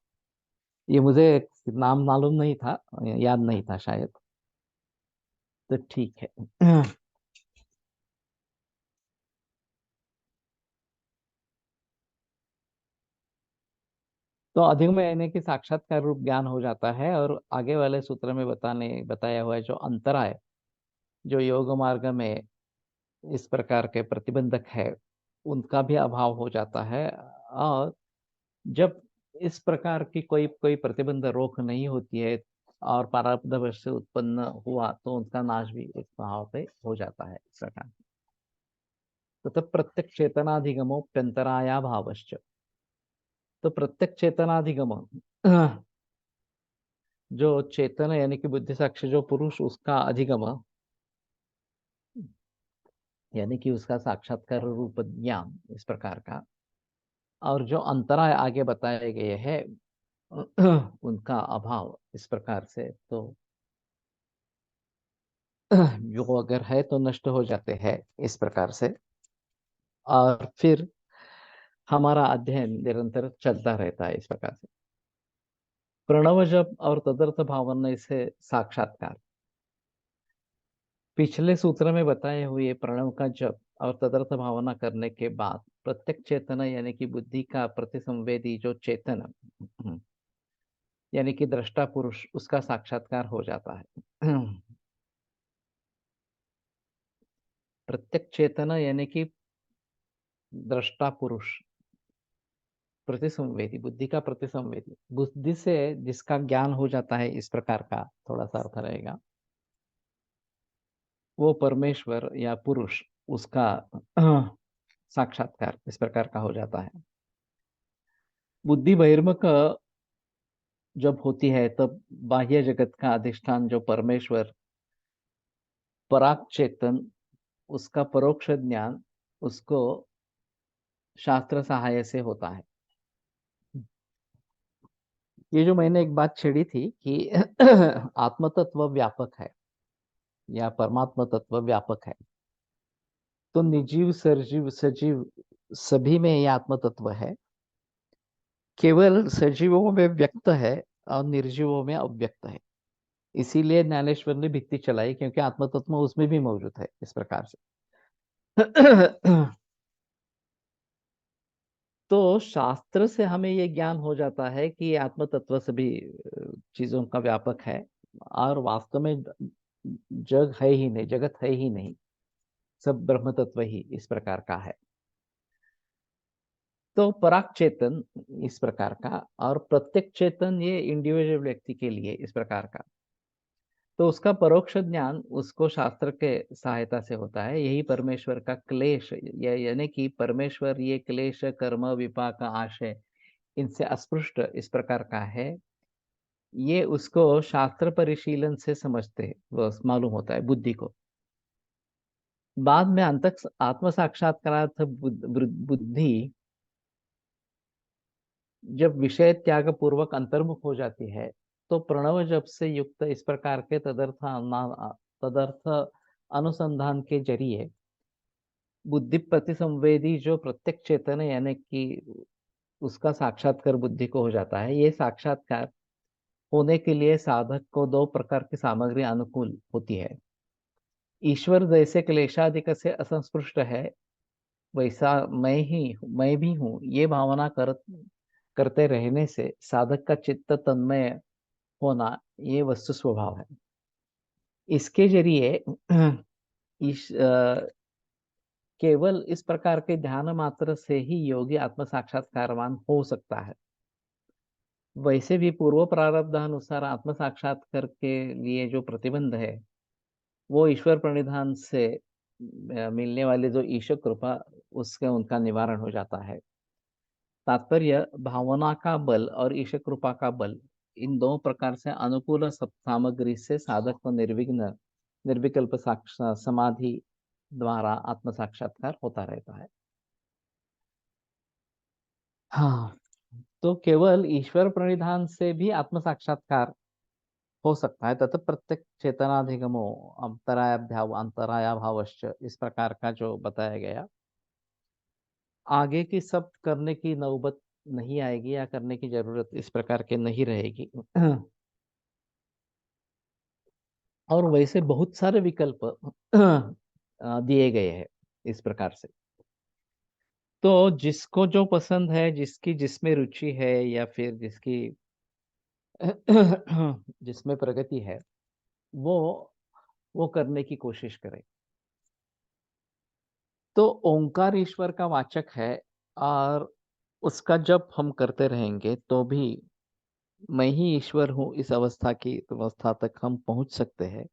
ये मुझे नाम मालूम नहीं था, याद नहीं था शायद। तो ठीक है। तो अधिगम यानी कि साक्षात्कार रूप ज्ञान हो जाता है, और आगे वाले सूत्र में बताया हुआ है जो अंतराय, जो योग मार्ग में इस प्रकार के प्रतिबंधक है, उनका भी अभाव हो जाता है। और जब इस प्रकार की कोई कोई प्रतिबंध रोक नहीं होती है और प्रारब्ध वश से उत्पन्न हुआ, तो उनका नाश भी इस भाव पे हो जाता है इस प्रकार। तो तब प्रत्यक चेतनाधिगमोप्यंतराया भावश्च। तो प्रत्यक चेतनाधिगम, जो चेतन यानी कि बुद्धि साक्ष्य जो पुरुष, उसका अधिगम यानी कि उसका साक्षात्कार रूप ज्ञान इस प्रकार का, और जो अंतराय आगे बताए गए हैं उनका अभाव इस प्रकार से, तो जो अगर है तो नष्ट हो जाते हैं इस प्रकार से। और फिर हमारा अध्ययन निरंतर चलता रहता है इस प्रकार से। प्रणव जप और तदर्थ भावना से साक्षात्कार, पिछले सूत्र में बताए हुए प्रणव का जप और तदर्थ भावना करने के बाद प्रत्यक्ष चेतन यानी कि बुद्धि का प्रतिसंवेदी जो चेतन, यानी कि दृष्टा पुरुष, उसका साक्षात्कार हो जाता है। प्रत्यक्ष चेतन यानी कि दृष्टा पुरुष, प्रतिसंवेदी, बुद्धि का प्रतिसंवेदी, बुद्धि से जिसका ज्ञान हो जाता है इस प्रकार का थोड़ा सा अर्थ रहेगा, वो परमेश्वर या पुरुष, उसका साक्षात्कार इस प्रकार का हो जाता है। बुद्धि बहिर्मुख जब होती है तब बाह्य जगत का अधिष्ठान जो परमेश्वर, पराग चेतन, उसका परोक्ष ज्ञान उसको शास्त्र सहाय से होता है। ये जो मैंने एक बात छेड़ी थी कि आत्म तत्व व्यापक है या परमात्मा तत्व व्यापक है, तो निर्जीव सरजीव सजीव सभी में ये आत्म तत्व है, केवल सजीवों में व्यक्त है और निर्जीवों में अव्यक्त है। इसीलिए ज्ञानेश्वर ने भित्ति चलाई, क्योंकि आत्म तत्व उसमें भी मौजूद है इस प्रकार से। तो शास्त्र से हमें ये ज्ञान हो जाता है कि आत्म तत्व सभी चीजों का व्यापक है, और वास्तव में जग है ही नहीं, जगत है ही नहीं, सब ब्रह्म तत्व ही इस प्रकार का है। तो पराग चेतन इस प्रकार का, और प्रत्येक चेतन ये इंडिविजुअल व्यक्ति के लिए इस प्रकार का, तो उसका परोक्ष ज्ञान उसको शास्त्र के सहायता से होता है। यही परमेश्वर का क्लेश, यानी कि परमेश्वर ये क्लेश कर्म विपाक आशय इनसे अस्पृष्ट इस प्रकार का है, ये उसको शास्त्र परिशीलन से समझते वो मालूम होता है बुद्धि को। बाद में अंतक आत्म साक्षात्कारार्थ बुद्धि जब विषय त्याग पूर्वक अंतर्मुख हो जाती है, तो प्रणव जप से युक्त इस प्रकार के तदर्थ अनुसंधान के जरिए बुद्धि प्रतिसंवेदी जो प्रत्यक्ष चेतन है, यानी कि उसका साक्षात्कार बुद्धि को हो जाता है। ये साक्षात्कार होने के लिए साधक को दो प्रकार की सामग्री अनुकूल होती है। ईश्वर जैसे क्लेशादिक से असंस्पृष्ट है, वैसा मैं भी हूँ, ये भावना करते रहने से साधक का चित्त तन्मय होना, ये वस्तु स्वभाव है। इसके जरिए केवल इस प्रकार के ध्यान मात्र से ही योगी आत्म साक्षात्कारवान हो सकता है। वैसे भी पूर्व प्रारब्ध अनुसार आत्म साक्षात्कार के लिए जो प्रतिबंध है, वो ईश्वर प्रणिधान से मिलने वाले जो ईश्वर कृपा, उसके उनका निवारण हो जाता है। तात्पर्य भावना का बल और ईश कृपा का बल, इन दो प्रकार से अनुकूल सामग्री से साधक को निर्विघ्न निर्विकल्प समाधि द्वारा आत्म साक्षात्कार होता रहता है। हाँ, तो केवल ईश्वर प्रणिधान से भी आत्म साक्षात्कार हो सकता है, तथा प्रत्येक चेतनाधिगमो अंतराया भावश्च इस प्रकार का जो बताया गया, आगे की सब करने की नौबत नहीं आएगी या करने की जरूरत इस प्रकार के नहीं रहेगी। और वैसे बहुत सारे विकल्प दिए गए हैं इस प्रकार से। तो जिसको जो पसंद है, जिसकी जिसमें रुचि है या फिर जिसकी जिसमें प्रगति है, वो वो करने की कोशिश करे। तो ओंकार ईश्वर का वाचक है, और उसका जब हम करते रहेंगे तो भी मैं ही ईश्वर हूँ, इस अवस्था तक हम पहुंच सकते हैं।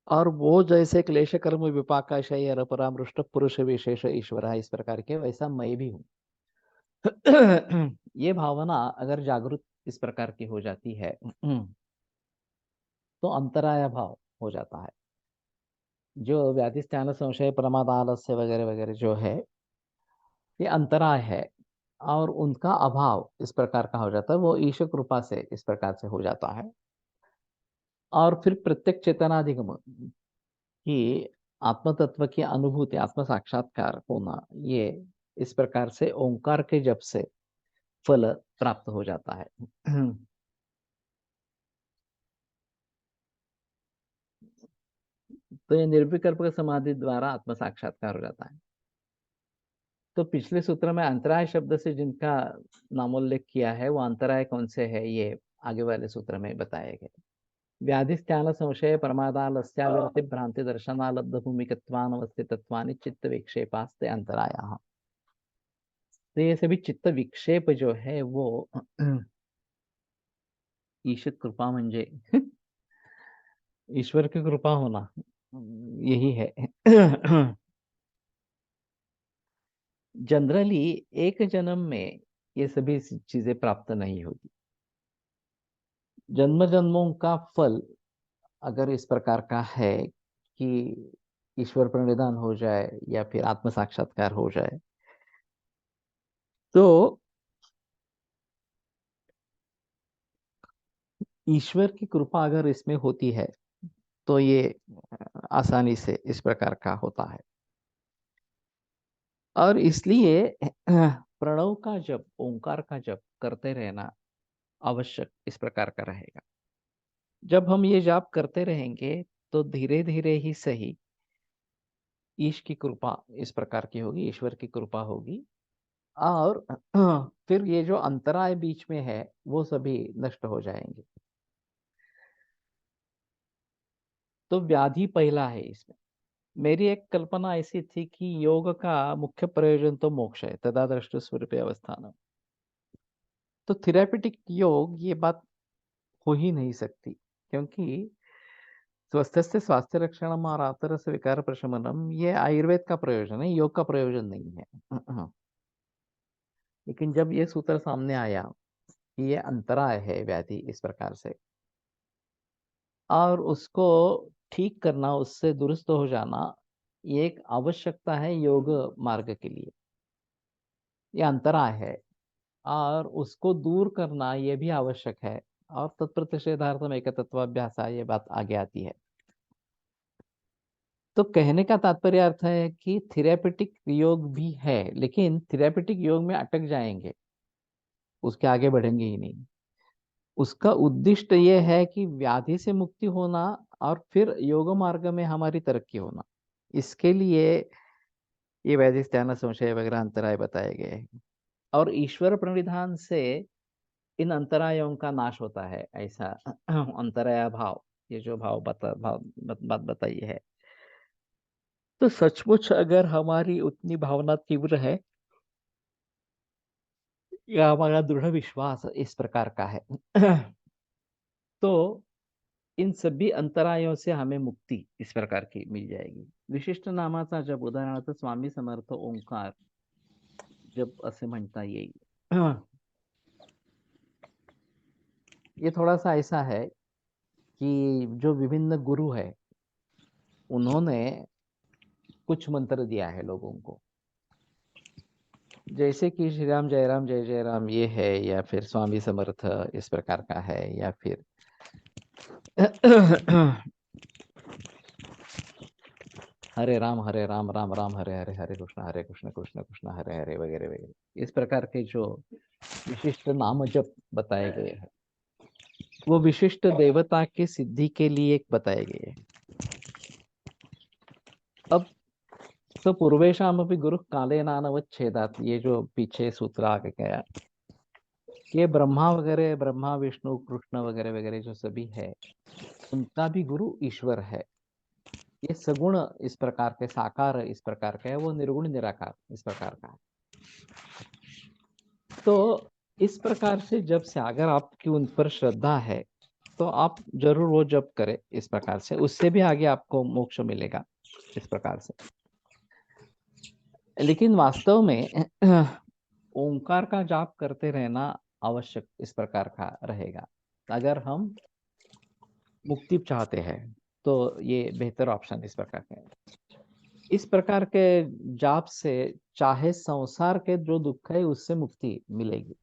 और वो जैसे क्लेश कर्म विपाकाशय अपरामृष्ट पुरुष विशेष ईश्वर है, इस प्रकार के वैसा मैं भी हूँ। ये भावना अगर जागृत इस प्रकार की हो जाती है, तो अंतराय भाव हो जाता है। जो व्याधि स्थान संशय प्रमाद आलस्य वगैरह वगैरह जो है, ये अंतराय है, और उनका अभाव इस प्रकार का हो जाता है, वो ईश कृपा से इस प्रकार से हो जाता है। और फिर प्रत्येक चेतनाधिगम की आत्म तत्व की अनुभूति, आत्म साक्षात्कार होना, ये इस प्रकार से ओंकार के जप से फल प्राप्त हो जाता है। तो ये निर्विकल्प समाधि द्वारा आत्म साक्षात्कार हो जाता है। तो पिछले सूत्र में अंतराय शब्द से जिनका नामोल्लेख किया है, वो अंतराय कौन से है, ये आगे वाले सूत्र में बताए गए। व्याधिस्थान संशय प्रमादालस्याविरति भ्रांति दर्शनालब्ध भूमिकत्वानवस्थितत्वानि चित्त विक्षेपास्ते अंतराया। तो ये सभी चित्त विक्षेप जो है वो ईश्वर कृपा म्हणजे ईश्वर की कृपा होना, यही है। जनरली एक जन्म में ये सभी चीजें प्राप्त नहीं होती। जन्म जन्मों का फल अगर इस प्रकार का है कि ईश्वर प्रणिधान हो जाए या फिर आत्म साक्षात्कार हो जाए, तो ईश्वर की कृपा अगर इसमें होती है, तो ये आसानी से इस प्रकार का होता है। और इसलिए प्रणव का जप, ओंकार का जप करते रहना आवश्यक इस प्रकार का रहेगा। जब हम ये जाप करते रहेंगे, तो धीरे धीरे ही सही ईश की कृपा इस प्रकार की होगी, ईश्वर की कृपा होगी। और फिर ये जो अंतराय बीच में है, वो सभी नष्ट हो जाएंगे। तो व्याधि पहला है इसमें। मेरी एक कल्पना ऐसी थी कि योग का मुख्य प्रयोजन तो मोक्ष है, तदा दृष्ट स्वरूप अवस्थान। तो थेरापेटिक योग ये बात हो ही नहीं सकती, क्योंकि स्वस्थ स्वास्थ्य रक्षणम और आतरस विकार प्रशमनम ये आयुर्वेद का प्रयोजन है, योग का प्रयोजन नहीं है। लेकिन जब ये सूत्र सामने आया कि ये अंतराय है व्याधि इस प्रकार से, और उसको ठीक करना, उससे दुरुस्त हो जाना, ये एक आवश्यकता है योग मार्ग के लिए। ये अंतराय है, और उसको दूर करना ये भी आवश्यक है। और तत्प्रतिषेधार्थम एक तत्वाभ्यास, ये बात आगे आती है। तो कहने का तात्पर्य अर्थ है कि थेरापेटिक योग भी है, लेकिन थेरापेटिक योग में अटक जाएंगे, उसके आगे बढ़ेंगे ही नहीं। उसका उद्दिष्ट ये है कि व्याधि से मुक्ति होना, और फिर योग मार्ग में हमारी तरक्की होना। इसके लिए ये वैदिक ध्यान संशय वगैरह अंतराय बताए गए हैं। और ईश्वर प्रणिधान से इन अंतरायों का नाश होता है, ऐसा अंतराया भाव, ये जो बात बताई है। तो सचमुच अगर हमारी उतनी भावना तीव्र है, या हमारा दृढ़ विश्वास इस प्रकार का है, तो इन सभी अंतरायों से हमें मुक्ति इस प्रकार की मिल जाएगी। विशिष्ट नामाचा जब, उदाहरणार्थ स्वामी समर्थ ओंकार जब असे म्हणता येईल। ये थोड़ा सा ऐसा है कि जो विभिन्न गुरु है, उन्होंने कुछ मंत्र दिया है लोगों को, जैसे कि श्री राम जय जय राम ये है, या फिर स्वामी समर्थ इस प्रकार का है, या फिर हरे राम राम राम हरे हरे, हरे कृष्ण कृष्ण कृष्ण हरे हरे वगैरह वगैरह, इस प्रकार के जो विशिष्ट नाम जप बताए गए हैं, वो विशिष्ट देवता के सिद्धि के लिए एक बताए गए हैं। अब तो पूर्वेशाम अभी गुरु काले नानवच्छेदात, ये जो पीछे सूत्र आगे गया, ये ब्रह्मा वगैरह, ब्रह्मा विष्णु कृष्ण वगैरह वगैरह जो सभी है, उनका भी गुरु ईश्वर है। ये सगुण इस प्रकार के, साकार इस प्रकार का है, वो निर्गुण निराकार इस प्रकार का है। तो इस प्रकार से जब से अगर आपकी उन पर श्रद्धा है तो आप जरूर वो जप करें इस प्रकार से, उससे भी आगे आपको मोक्ष मिलेगा इस प्रकार से। लेकिन वास्तव में ओंकार का जाप करते रहना आवश्यक इस प्रकार का रहेगा। अगर हम मुक्ति चाहते हैं तो ये बेहतर ऑप्शन इस प्रकार का है। इस प्रकार के जाप से चाहे संसार के जो दुख है उससे मुक्ति मिलेगी,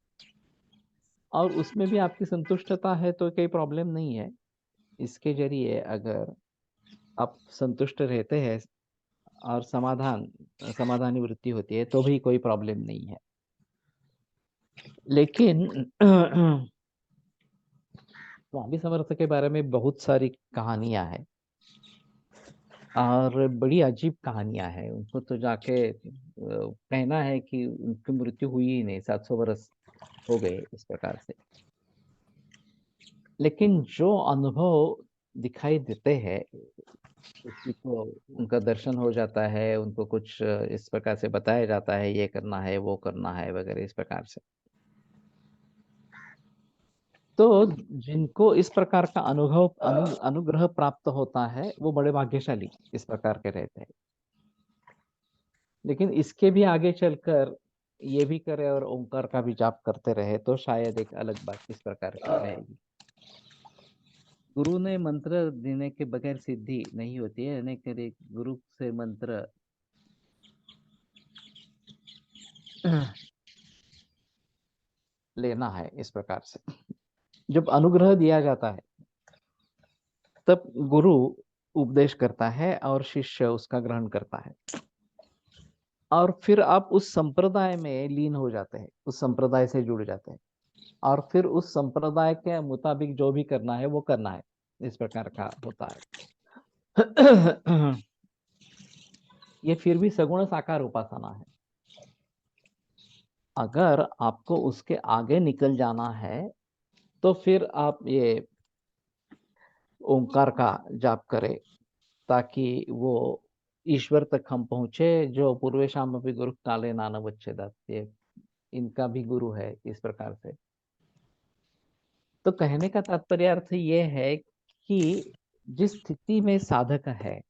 और उसमें भी आपकी संतुष्टता है तो कोई प्रॉब्लम नहीं है। इसके जरिए अगर आप संतुष्ट रहते हैं और समाधानी वृत्ति होती है तो भी कोई प्रॉब्लम नहीं है। लेकिन स्वामी समर्थ के बारे में बहुत सारी कहानियां हैं और बड़ी अजीब कहानियां हैं। उनको तो जाके कहना है कि उनकी मृत्यु हुई ही नहीं, 700 वर्ष हो गए इस प्रकार से। लेकिन जो अनुभव दिखाई देते हैं, किसी को उनका दर्शन हो जाता है, उनको कुछ इस प्रकार से बताया जाता है, ये करना है वो करना है वगैरह इस प्रकार से। तो जिनको इस प्रकार का अनुभव अनुग्रह प्राप्त होता है वो बड़े भाग्यशाली इस प्रकार के रहते हैं। लेकिन इसके भी आगे चलकर ये भी करे और ओंकार का भी जाप करते रहे तो शायद एक अलग बात इस प्रकार की रहेगी। गुरु ने मंत्र देने के बगैर सिद्धि नहीं होती है, यानी कि गुरु से मंत्र लेना है इस प्रकार से। जब अनुग्रह दिया जाता है तब गुरु उपदेश करता है और शिष्य उसका ग्रहण करता है, और फिर आप उस संप्रदाय में लीन हो जाते हैं, उस संप्रदाय से जुड़ जाते हैं, और फिर उस संप्रदाय के मुताबिक जो भी करना है वो करना है, इस प्रकार का होता है। ये फिर भी सगुण साकार उपासना है। अगर आपको उसके आगे निकल जाना है तो फिर आप ये ओंकार का जाप करें, ताकि वो ईश्वर तक हम पहुंचे, जो पूर्वेशाम भी गुरु काले नानवच्छेदात, ये इनका भी गुरु है इस प्रकार से। तो कहने का तात्पर्य अर्थ ये है कि जिस स्थिति में साधक है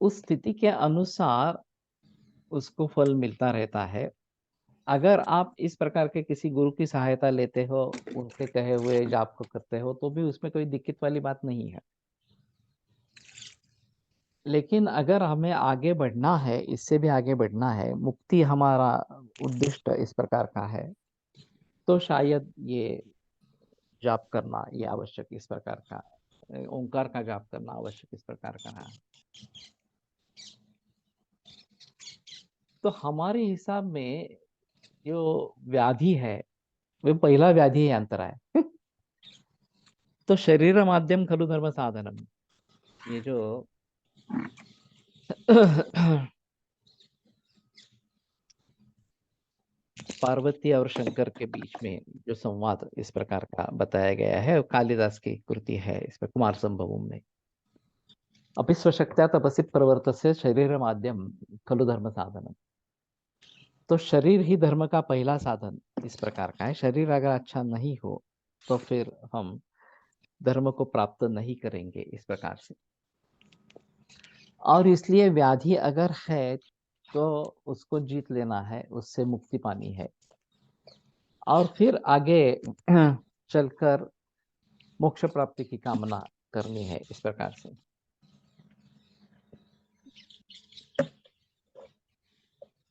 उस स्थिति के अनुसार उसको फल मिलता रहता है। अगर आप इस प्रकार के किसी गुरु की सहायता लेते हो, उनके कहे हुए जाप को करते हो, तो भी उसमें कोई दिक्कत वाली बात नहीं है। लेकिन अगर हमें आगे बढ़ना है, इससे भी आगे बढ़ना है, मुक्ति हमारा उद्देश्य इस प्रकार का है, तो शायद ये जाप करना ये आवश्यक इस प्रकार का, ओंकार का जाप करना आवश्यक इस प्रकार का है। तो हमारे हिसाब में जो व्याधि है वो पहला व्याधि है अंतराय। तो शरीर माध्यम खलु धर्म साधनम, ये जो पार्वती और शंकर के बीच में जो संवाद इस प्रकार का बताया गया है, वो कालिदास की कृति है, इसमें कुमार संभवम में अपि स्वशक्त्या तपसि प्रवर्तस्य शरीर माध्यम खलु धर्म साधनम। तो शरीर ही धर्म का पहला साधन इस प्रकार का है। शरीर अगर अच्छा नहीं हो तो फिर हम धर्म को प्राप्त नहीं करेंगे इस प्रकार से। और इसलिए व्याधि अगर है तो उसको जीत लेना है, उससे मुक्ति पानी है, और फिर आगे चलकर मोक्ष प्राप्ति की कामना करनी है इस प्रकार से।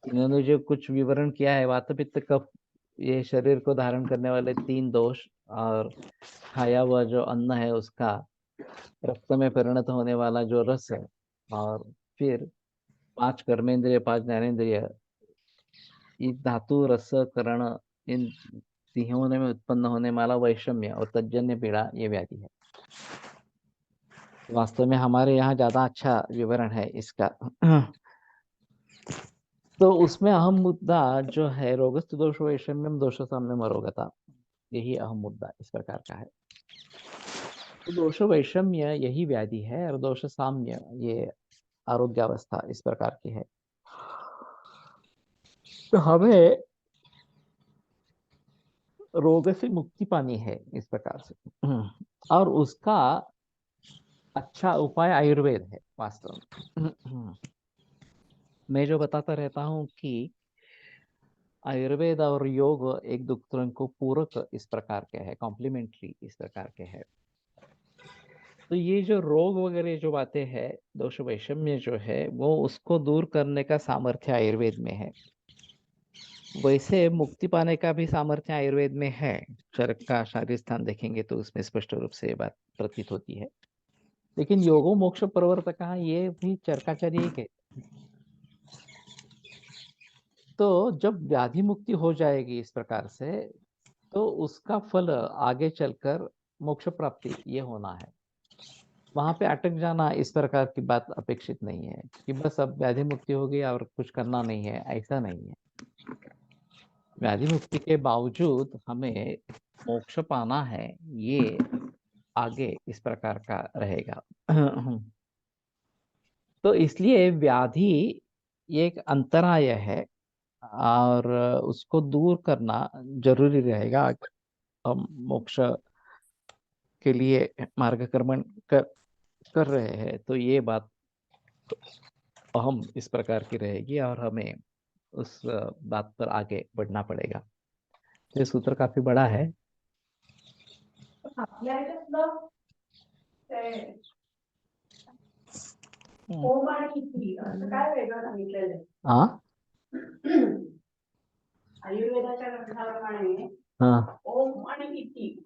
इन्होंने जो कुछ विवरण किया है, वात पित्त कफ, ये शरीर को धारण करने वाले 3 दोष, और खाया हुआ जो अन्न है उसका रक्त में परिणत होने वाला जो रस है, और फिर 5 कर्मेंद्रिय, 5 ज्ञानेंद्रिय, इस धातु रस करण, इन तीनों में उत्पन्न होने वाला वैषम्य और तज्जन्य पीड़ा ये व्याधि है। वास्तव में हमारे यहाँ ज्यादा अच्छा विवरण है इसका। तो उसमें अहम मुद्दा जो है रोगस्तु दोष वैषम्यम दोष साम्यम अरोगता, यही अहम मुद्दा इस प्रकार का है। तो दोष वैषम्य यही व्याधि है और दोष साम्य ये आरोग्यावस्था इस प्रकार की है। तो हमें रोग से मुक्ति पानी है इस प्रकार से। और उसका अच्छा उपाय आयुर्वेद है वास्तव में। मैं जो बताता रहता हूँ कि आयुर्वेद और योग एक दूसरे को पूरक इस प्रकार के है, कॉम्प्लीमेंट्री इस प्रकार के है। तो ये जो रोग वगैरह जो बातें हैं, दोष वैषम्य जो है वो उसको दूर करने का सामर्थ्य आयुर्वेद में है। वैसे मुक्ति पाने का भी सामर्थ्य आयुर्वेद में है। चरक का शारीरिक स्थान देखेंगे तो उसमें स्पष्ट रूप से ये बात प्रतीत होती है। लेकिन योगो मोक्ष प्रवर्तक ये भी चरकाचार्य ही के। तो जब व्याधि मुक्ति हो जाएगी इस प्रकार से, तो उसका फल आगे चलकर मोक्ष प्राप्ति ये होना है। वहां पे अटक जाना इस प्रकार की बात अपेक्षित नहीं है कि बस अब व्याधि मुक्ति हो गई और कुछ करना नहीं है, ऐसा नहीं है। व्याधि मुक्ति के बावजूद हमें मोक्ष पाना है, ये आगे इस प्रकार का रहेगा। तो इसलिए व्याधि ये एक अंतराय है और उसको दूर करना जरूरी रहेगा। हम मोक्ष के लिए मार्गक्रमण कर रहे हैं तो ये बात अहम इस प्रकार की रहेगी और हमें उस बात पर आगे बढ़ना पड़ेगा। ये सूत्र काफी बड़ा है। आपल्या ह्याच्यातलं ते हम्म। ओम आणि इती असं काय वेगळं सांगितलेलं आहे? हाँ आयुर्वेदाच्या ग्रंथाप्रमाणे हाँ। ओम आणि इती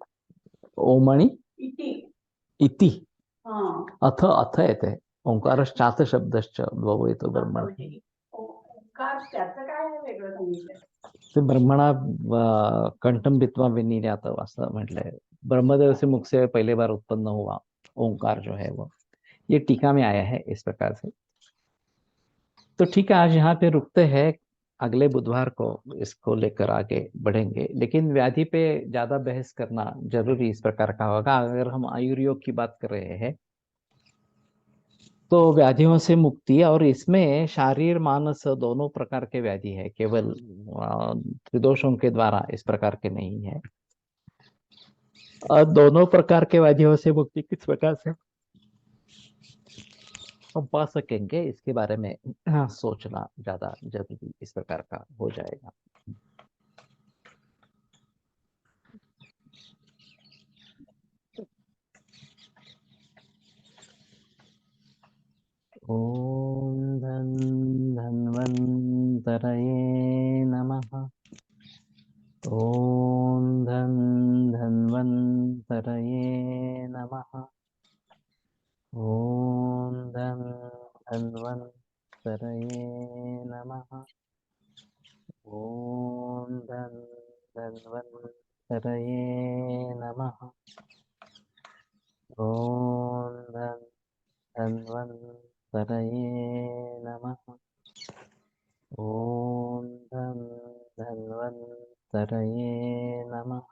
ओमणि इती इति हा अथ अथ येते ओंकारश्चात शब्दश्च द्वौ येतो ब्रह्मण। ओंकार त्याचं काय वेगळं सांगितलंय? ते ब्रह्मणा कंठम भित्वा विनिर्यात असं म्हटलंय। ब्रह्मदेव से मुख से पहले बार उत्पन्न हुआ ओंकार जो है वो, ये टीका में आया है इस प्रकार से। तो ठीक है, आज यहाँ पे रुकते हैं। अगले बुधवार को इसको लेकर आगे बढ़ेंगे, लेकिन व्याधि पे ज्यादा बहस करना जरूरी इस प्रकार का होगा। अगर हम आयुर्योग की बात कर रहे हैं तो व्याधियों से मुक्ति, और इसमें शारीर मानस दोनों प्रकार के व्याधि है, केवल त्रिदोषों के द्वारा इस प्रकार के नहीं है। और दोनों प्रकार के व्याधियों से मुक्ति किस प्रकार से हम पा सकेंगे इसके बारे में सोचना ज्यादा जरूरी इस प्रकार का हो जाएगा। ओम धन्वन्तरये नमः। ओम धन्वन्तरये नमः। ओम धन्वन्तरये नमः। ओम धन्वन्तरये नमः। ओम धन्वन्तरये नमः। ओम धन्वन्तरये नमः।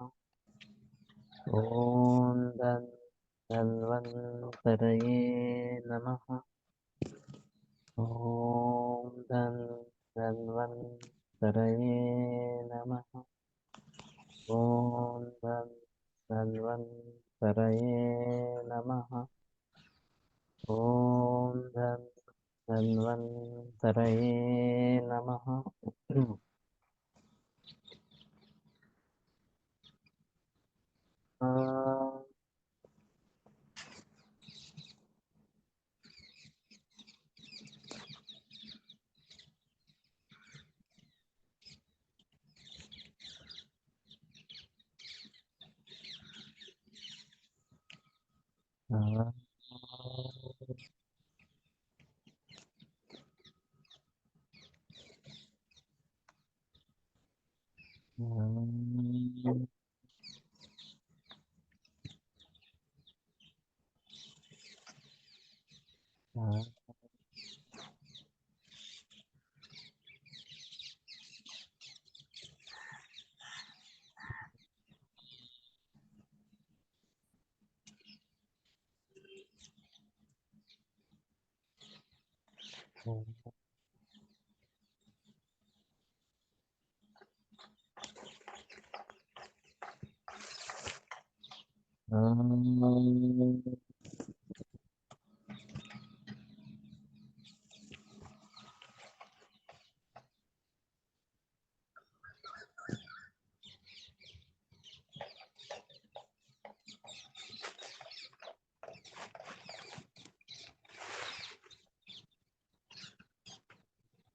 ओम धन्वन्तरये नमः। ओम धन्वन्तरये नमः। ओम धन्वन्तरये नमः। ओम धन्वन्तरये नमः। हाँ।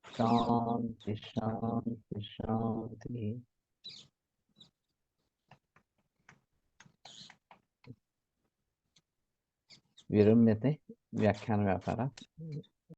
शांति शांति शांति। विरम्यते व्याख्यानव्यापारात्।